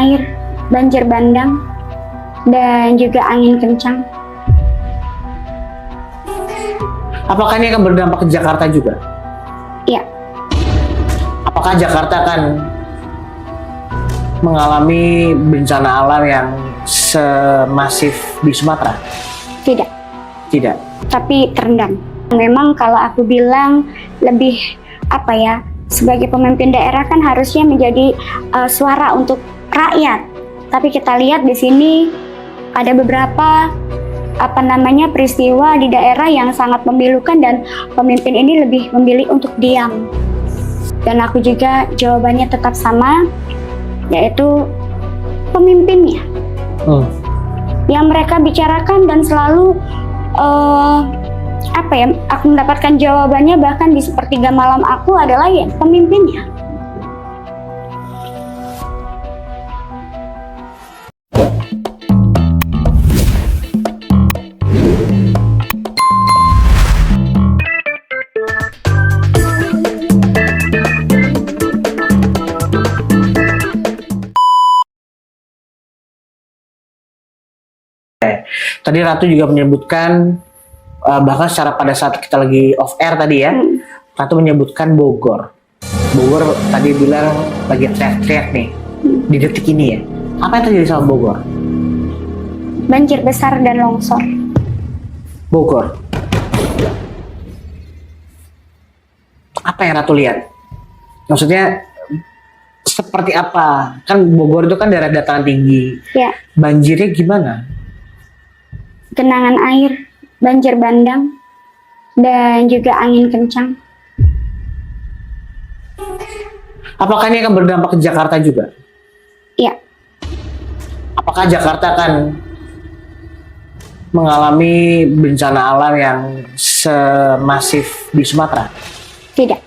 air, banjir bandang, dan juga angin kencang. Apakah ini akan berdampak ke Jakarta juga? Iya, Apakah Jakarta akan mengalami bencana alam yang semasif di Sumatera? tidak. Tidak. Tapi terendam. Memang kalau aku bilang lebih sebagai pemimpin daerah kan harusnya menjadi suara untuk rakyat. Tapi kita lihat di sini ada beberapa peristiwa di daerah yang sangat memilukan dan pemimpin ini lebih memilih untuk diam. Dan aku juga jawabannya tetap sama, yaitu pemimpinnya. Yang mereka bicarakan dan selalu aku mendapatkan jawabannya bahkan di sepertiga malam aku adalah ya pemimpinnya. Tadi Ratu juga menyebutkan bahkan secara pada saat kita lagi off air tadi ya, Ratu menyebutkan Bogor. Bogor tadi bilang lagi teriak-teriak nih di detik ini ya. Apa yang terjadi sama Bogor? Banjir besar dan longsor. Bogor. Apa yang Ratu lihat? Maksudnya seperti apa? Kan Bogor itu kan daerah dataran tinggi. Ya. Banjirnya gimana? Genangan air, banjir bandang, dan juga angin kencang. Apakah ini akan berdampak ke Jakarta juga? Iya, Apakah Jakarta akan mengalami bencana alam yang semasif di Sumatera? tidak.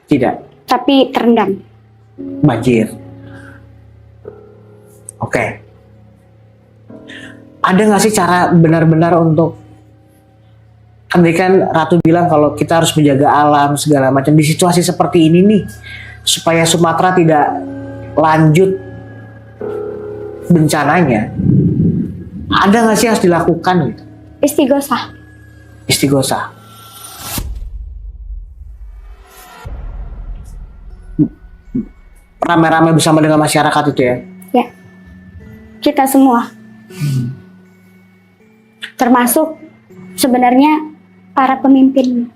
Tidak. Tapi terendam. Banjir. Oke. Ada nggak sih cara benar-benar untuk, kan tadi kan Ratu bilang kalau kita harus menjaga alam segala macam di situasi seperti ini nih, supaya Sumatera tidak lanjut bencananya, ada nggak sih yang harus dilakukan gitu? Istighosah. Istighosah. Rame-rame bersama dengan masyarakat itu ya? Ya, kita semua. Termasuk sebenarnya para pemimpin.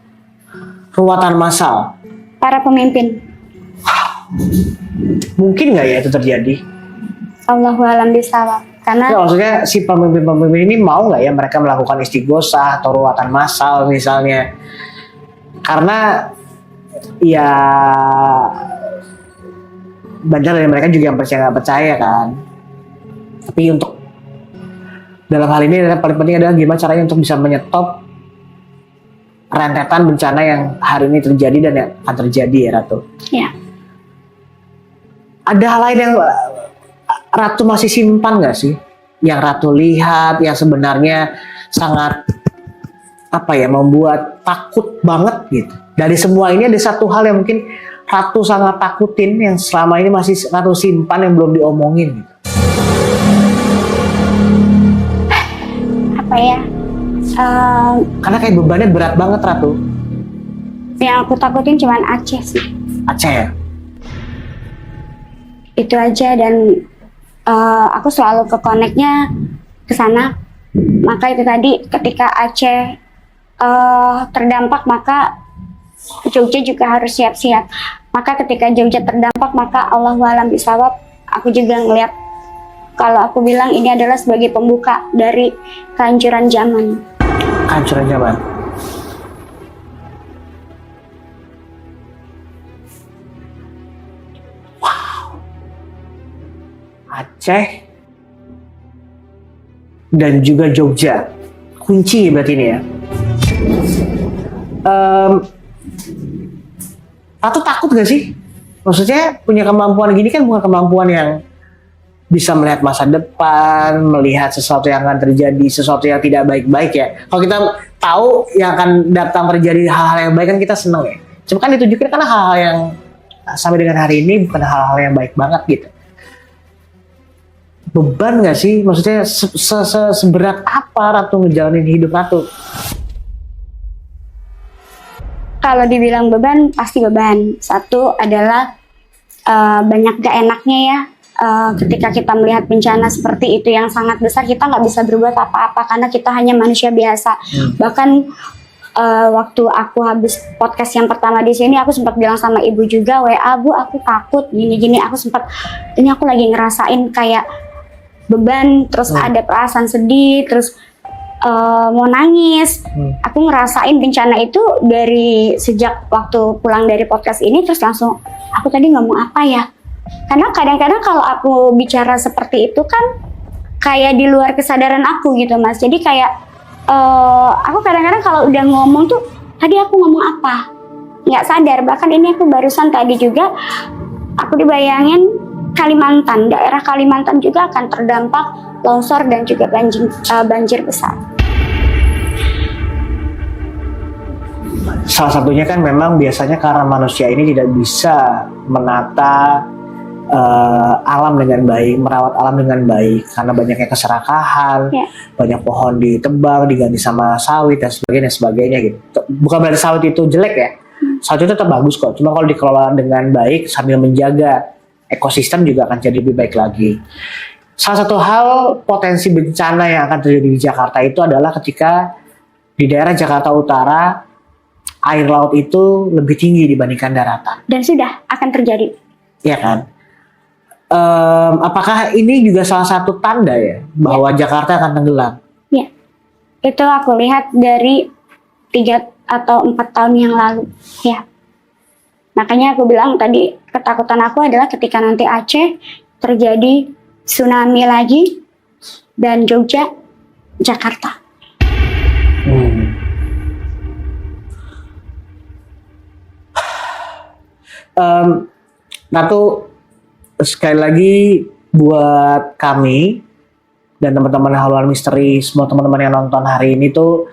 Ruatan massal. Para pemimpin. Mungkin nggak ya itu terjadi? Allahu a'lam bishawab. Karena Ya, maksudnya si pemimpin-pemimpin ini mau nggak ya mereka melakukan istighosah atau ruatan massal misalnya? Karena ya banyak dari mereka juga yang percaya nggak percaya kan. Tapi untuk dalam hal ini yang paling penting adalah gimana caranya untuk bisa menyetop rentetan bencana yang hari ini terjadi dan yang akan terjadi ya Ratu. ya, Ada hal lain yang Ratu masih simpan nggak sih? Yang Ratu lihat yang sebenarnya sangat membuat takut banget gitu. Dari semua ini ada satu hal yang mungkin Ratu sangat takutin yang selama ini masih Ratu simpan yang belum diomongin gitu. Karena kayak bebannya berat banget Ratu. Yang aku takutin cuman Aceh sih. Aceh ya? Itu aja dan aku selalu ke-connect-nya ke sana. Maka itu tadi ketika Aceh terdampak maka Jogja juga harus siap-siap. Maka ketika Jogja terdampak maka Allahu a'lam bishawab, aku juga ngeliat kalau aku bilang ini adalah sebagai pembuka dari kehancuran zaman. Kehancuran zaman. Wow. Aceh dan juga Jogja. Kunci berarti ini ya. Ratu takut gak sih? Maksudnya punya kemampuan gini kan bukan kemampuan yang bisa melihat masa depan, melihat sesuatu yang akan terjadi, sesuatu yang tidak baik-baik ya. Kalau kita tahu yang akan datang terjadi hal-hal yang baik kan kita seneng ya. Cuma kan ditunjukin karena hal-hal yang sampai dengan hari ini bukan hal-hal yang baik banget gitu. beban nggak sih? Maksudnya seberat apa Ratu ngejalanin hidup Ratu? Kalau dibilang beban, pasti beban. Satu adalah banyak gak enaknya ya. Ketika kita melihat bencana seperti itu yang sangat besar, kita nggak bisa berbuat apa-apa karena kita hanya manusia biasa. Bahkan waktu aku habis podcast yang pertama di sini, aku sempat bilang sama ibu juga, WA, Bu, aku takut gini-gini. Aku sempat, ini aku lagi ngerasain kayak beban, terus ada perasaan sedih, terus mau nangis. Aku ngerasain bencana itu dari sejak waktu pulang dari podcast ini, terus langsung aku tadi ngomong apa ya? Karena kadang-kadang kalau aku bicara seperti itu kan kayak di luar kesadaran aku gitu Mas. Jadi kayak aku kadang-kadang kalau udah ngomong tuh, tadi aku ngomong apa? Nggak sadar. Bahkan ini aku barusan tadi juga, aku dibayangin Kalimantan, daerah Kalimantan juga akan terdampak longsor dan juga banjir besar. Salah satunya kan memang biasanya karena manusia ini tidak bisa menata alam dengan baik, merawat alam dengan baik karena banyaknya keserakahan, banyak pohon ditebang, diganti sama sawit dan sebagainya gitu. Bukan berarti sawit itu jelek ya, sawit itu tetap bagus kok. Cuma kalau dikelola dengan baik sambil menjaga ekosistem juga akan jadi lebih baik lagi. Salah satu hal potensi bencana yang akan terjadi di Jakarta itu adalah ketika di daerah Jakarta Utara air laut itu lebih tinggi dibandingkan daratan. Dan sudah akan terjadi. Iya kan? Apakah ini juga salah satu tanda ya bahwa Jakarta akan tenggelam? Ya, itu aku lihat dari 3 atau 4 tahun yang lalu. Ya, makanya aku bilang tadi ketakutan aku adalah ketika nanti Aceh terjadi tsunami lagi dan Jogja, Jakarta. Ratu, sekali lagi buat kami dan teman-teman Haluan Misteri, semua teman-teman yang nonton hari ini tuh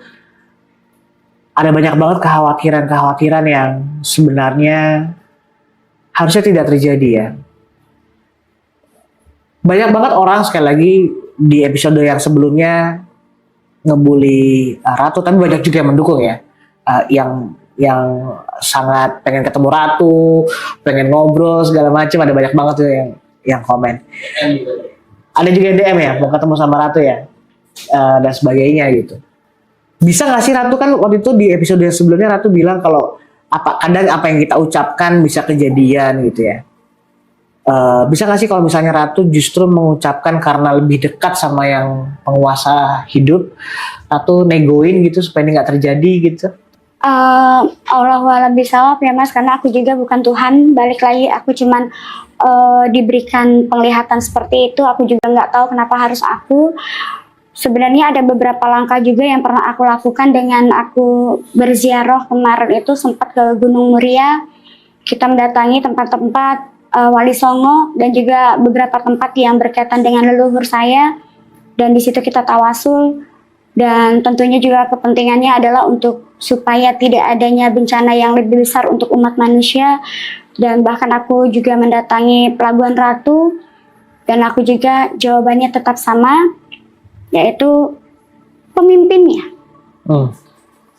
ada banyak banget kekhawatiran yang sebenarnya harusnya tidak terjadi ya. Banyak banget orang, sekali lagi di episode yang sebelumnya ngebully Ratu, tapi banyak juga yang mendukung ya, yang sangat pengen ketemu Ratu, pengen ngobrol segala macam. Ada banyak banget tuh yang komen. Ada juga yang DM ya, mau ketemu sama Ratu ya, dan sebagainya gitu. Bisa nggak sih Ratu, kan waktu itu di episode yang sebelumnya Ratu bilang kalau kadang apa yang kita ucapkan bisa kejadian gitu ya. Bisa nggak sih kalau misalnya Ratu justru mengucapkan karena lebih dekat sama yang penguasa hidup, Ratu negoin gitu supaya ini nggak terjadi gitu? Allahua'alam bishawab ya Mas, karena aku juga bukan Tuhan. Balik lagi, aku cuman diberikan penglihatan seperti itu. Aku juga nggak tahu kenapa harus aku. Sebenarnya ada beberapa langkah juga yang pernah aku lakukan dengan aku berziarah kemarin itu, sempat ke Gunung Muria. Kita mendatangi tempat-tempat Wali Songo dan juga beberapa tempat yang berkaitan dengan leluhur saya. Dan di situ kita tawasul. Dan tentunya juga kepentingannya adalah untuk supaya tidak adanya bencana yang lebih besar untuk umat manusia. Dan bahkan aku juga mendatangi Pelabuhan Ratu, dan aku juga jawabannya tetap sama, yaitu pemimpinnya.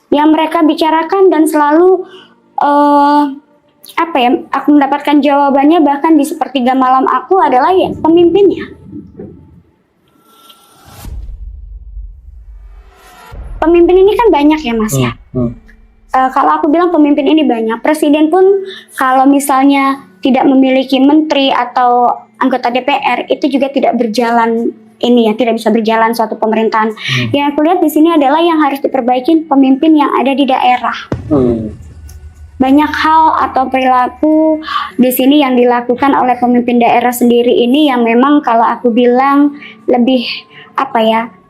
Yang mereka bicarakan dan selalu aku mendapatkan jawabannya bahkan di sepertiga malam aku adalah ya pemimpinnya. Pemimpin ini kan banyak ya Mas ya. Kalau aku bilang pemimpin ini banyak. Presiden pun kalau misalnya tidak memiliki menteri atau anggota DPR, itu juga tidak berjalan tidak bisa berjalan suatu pemerintahan. Yang aku lihat di sini adalah yang harus diperbaiki pemimpin yang ada di daerah. Banyak hal atau perilaku di sini yang dilakukan oleh pemimpin daerah sendiri ini yang memang kalau aku bilang lebih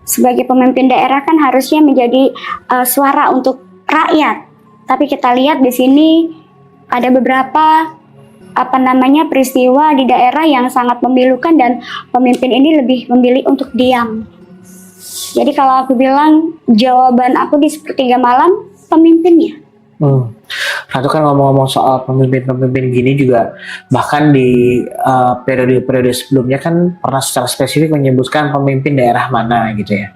sebagai pemimpin daerah kan harusnya menjadi suara untuk rakyat. Tapi kita lihat di sini ada beberapa peristiwa di daerah yang sangat memilukan dan pemimpin ini lebih memilih untuk diam. Jadi kalau aku bilang jawaban aku di sepertiga malam, pemimpinnya. Ratu kan ngomong-ngomong soal pemimpin-pemimpin gini juga, bahkan di periode-periode sebelumnya kan pernah secara spesifik menyebutkan pemimpin daerah mana gitu ya.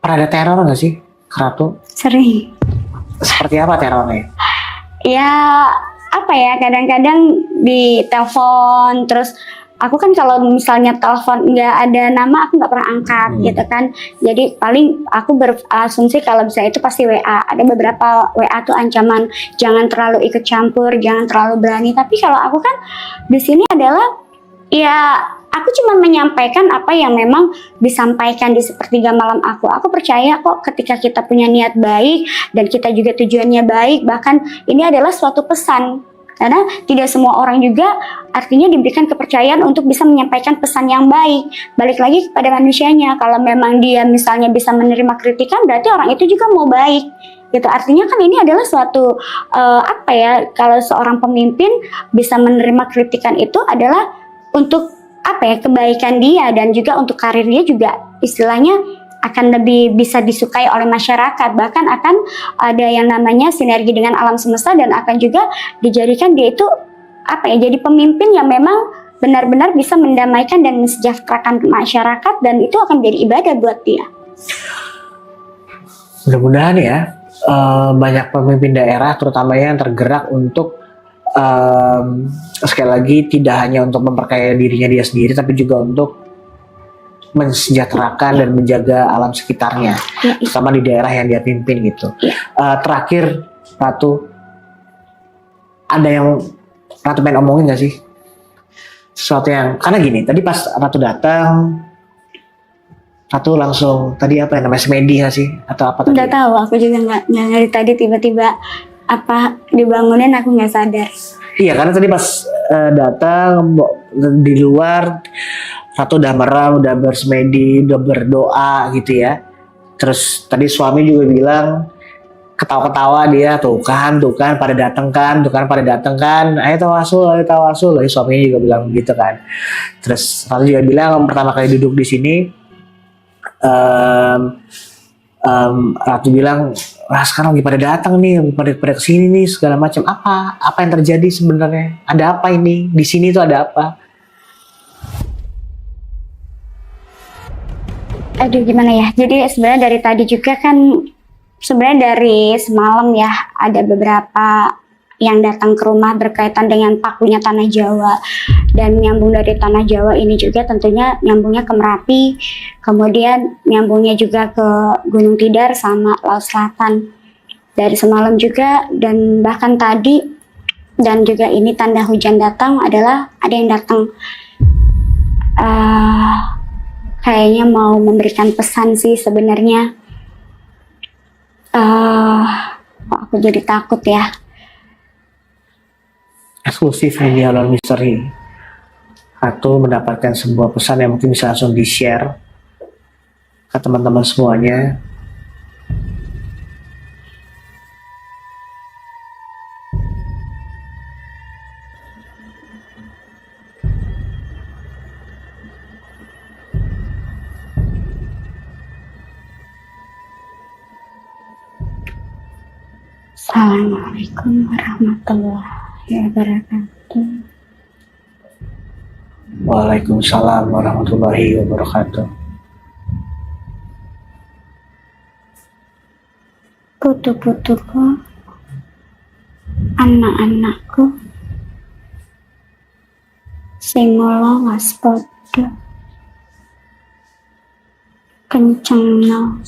Pernah ada teror nggak sih, Ratu? Sering. Seperti apa terornya? Ya apa ya, kadang-kadang di telepon, terus aku kan kalau misalnya telepon nggak ada nama aku nggak pernah angkat gitu kan. Jadi paling aku berasumsi kalau bisa itu pasti WA. Ada beberapa WA tuh ancaman jangan terlalu ikut campur, jangan terlalu berani. Tapi kalau aku kan di sini adalah ya aku cuma menyampaikan apa yang memang disampaikan di sepertiga malam aku. Aku percaya kok ketika kita punya niat baik dan kita juga tujuannya baik, bahkan ini adalah suatu pesan. Karena tidak semua orang juga artinya diberikan kepercayaan untuk bisa menyampaikan pesan yang baik. Balik lagi kepada manusianya. Kalau memang dia misalnya bisa menerima kritikan, berarti orang itu juga mau baik. Gitu. Artinya kan ini adalah suatu apa ya? Kalau seorang pemimpin bisa menerima kritikan itu adalah untuk apa ya? Kebaikan dia dan juga untuk karir dia juga istilahnya akan lebih bisa disukai oleh masyarakat, bahkan akan ada yang namanya sinergi dengan alam semesta dan akan juga dijadikan dia itu apa ya, jadi pemimpin yang memang benar-benar bisa mendamaikan dan mensejahterakan masyarakat dan itu akan menjadi ibadah buat dia. Mudah-mudahan ya banyak pemimpin daerah terutama yang tergerak untuk sekali lagi tidak hanya untuk memperkaya dirinya dia sendiri tapi juga untuk mensejahterakan dan menjaga alam sekitarnya, terutama di daerah yang dia pimpin gitu. Terakhir, Ratu, ada yang Ratu pengen omongin nggak sih? Sesuatu yang, karena gini, tadi pas Ratu datang, Ratu langsung tadi apa yang namanya semedi nggak sih? Atau apa tadi? Nggak tahu, aku juga nggak ngerti tadi tiba-tiba apa dibangunin aku nggak sadar. Iya, karena tadi pas datang di luar Ratu udah merem, udah bersemedi, udah berdoa gitu ya. Terus tadi suami juga bilang ketawa-ketawa dia, tuh kan pada datang kan, ayo tawasul. Lalu suaminya juga bilang gitu kan. Terus Ratu juga bilang pertama kali duduk di sini, Ratu bilang, sekarang lagi pada datang nih, pada kesini nih segala macam. Apa yang terjadi sebenarnya? Ada apa ini? Di sini tuh ada apa? Aduh gimana ya, jadi sebenarnya dari tadi juga kan sebenarnya dari semalam ya ada beberapa yang datang ke rumah berkaitan dengan pakunya Tanah Jawa dan nyambung dari Tanah Jawa ini juga tentunya nyambungnya ke Merapi, kemudian nyambungnya juga ke Gunung Tidar sama Laut Selatan dari semalam juga dan bahkan tadi dan juga ini tanda hujan datang adalah ada yang datang kayaknya mau memberikan pesan sih sebenarnya. Kok aku jadi takut ya. Eksklusif Media Horror Misteri. Ratu mendapatkan sebuah pesan yang mungkin bisa langsung di-share ke teman-teman semuanya. Assalamualaikum warahmatullahi wabarakatuh. Waalaikumsalam warahmatullahi wabarakatuh. Putu-putuku, anak-anakku, sing mula waspada, kencengno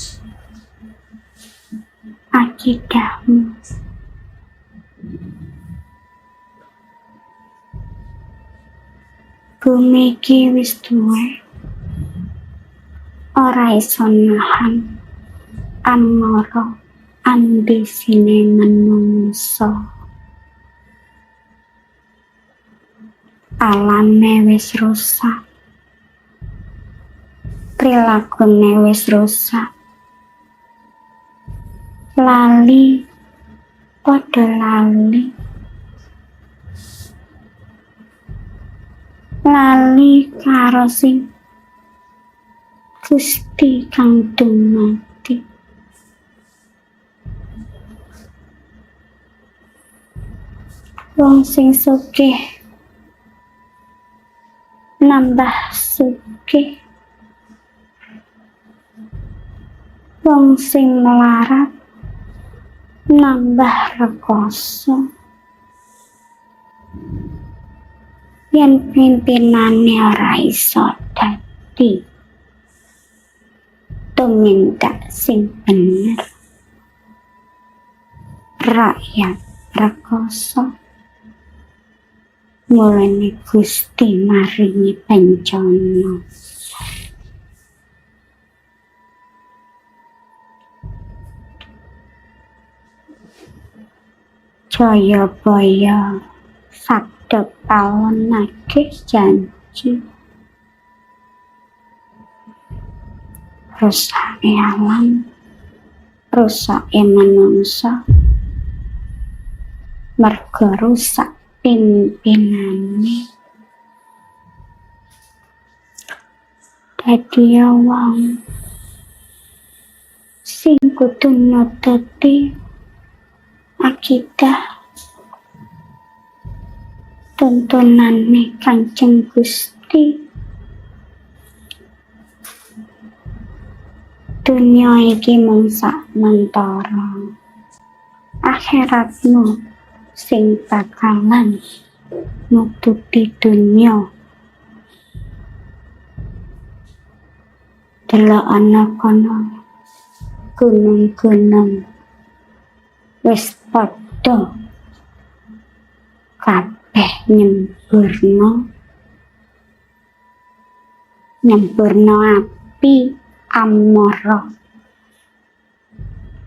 akidahmu. Bumi iki wis duwe, ora iso nahan amara ambisine menungso. Alame wis rusak, prilakune wis rusak. Lali, padha lali. Lali karo sing Gusti kang dumati. Wong sing sugih nambah sugih, wong sing melarat nambah rekoso. Yen pimpinane ora iso dadi tumindak sing bener, rakyat rekoso. Mulane Gusti maringi bencana. Jayabaya sabda pawonake janji, rusake alam, rusake manungsa, merga rusak pimpinane. Dadi wong sing kudu nututi akidah tuntunane Kanjeng Gusti. Dunia iki mung sak mentara, akhiratmu sing bakalan nututi dunia. Delok ana kono gunung-gunung wis padha kabeh nyemburno api amara.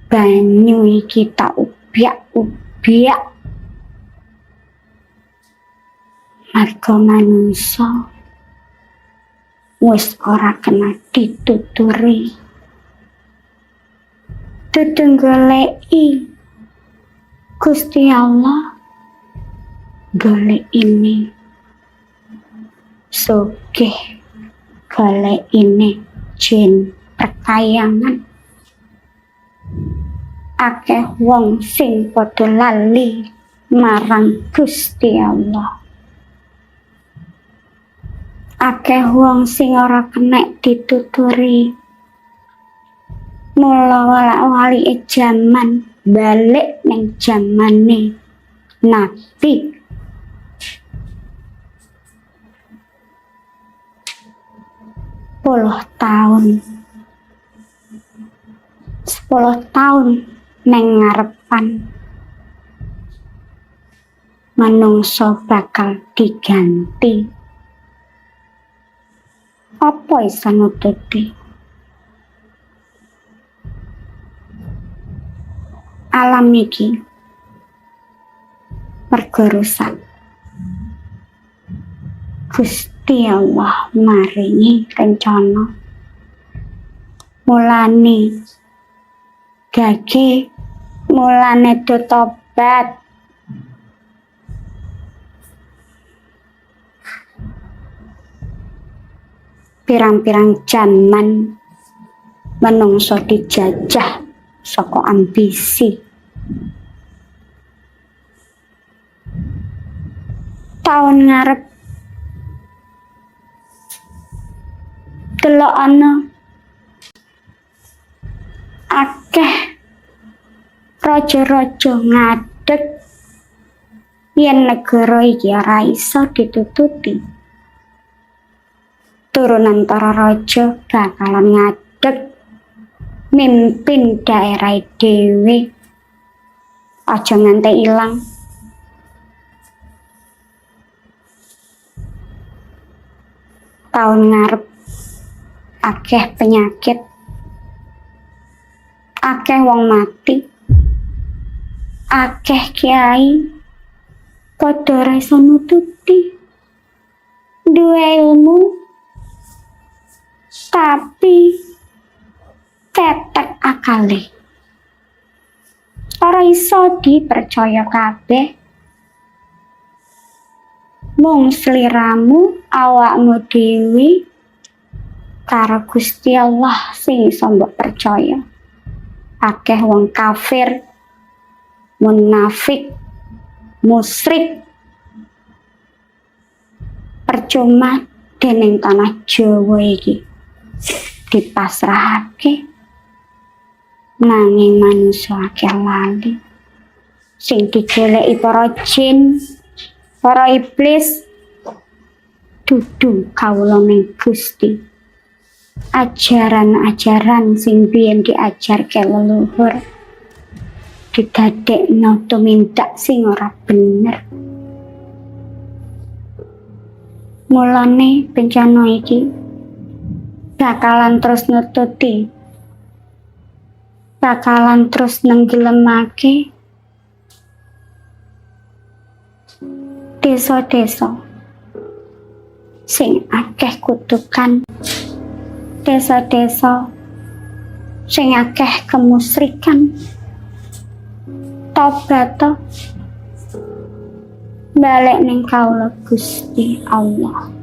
Banyu iki tak ubyak-ubyak marga manungsa wis ora kena dituturi. Dudu goleki Gusti Allah, golek ini sugih, golek ini jin perkayangan. Akeh wong sing padha lali marang Gusti Allah, akeh wong sing ora kenek dituturi. Mula wali jaman balik ning jamane Nabi. Sepuluh tahun neng ngarepan manungsa bakal diganti. Apa iso nututi? Alam iki merga rusak, Gusti Allah maringi rencana. Mulane gage, mulane do tobat. Pirang-pirang jaman menungso dijajah saka ambisi. Tahun ngarep delok ana akeh raja-raja ngadeg yen negara iki ora iso ditututi. Turunan para raja bakalan ngadeg mimpin daerah dhewe. Aja nganti ilang. Tahun ngarep akeh penyakit, akeh wong mati, akeh kiai padha ora iso nututi, duwe ilmu tapi tetek akale, ora iso dipercaya kabeh. Mung sliramu, awakmu dhewe karo Gusti Allah sing iso mbok percaya. Akeh wong kafir, munafik, musyrik percuma dening tanah Jawa iki dipasrahake nanging manungsa akeh lali sing digoleki para jin, para iblis dudu kawulane Gusti. Ajaran-ajaran sing biyen diajarke leluhur didadekno tumindak sing ora bener. Mulane bencana iki bakalan terus nututi, bakalan terus nenggelemake desa-desa sing akeh kutukan, desa-desa sing akeh kemusrikan. Tobat balik ning kaula Gusti Allah.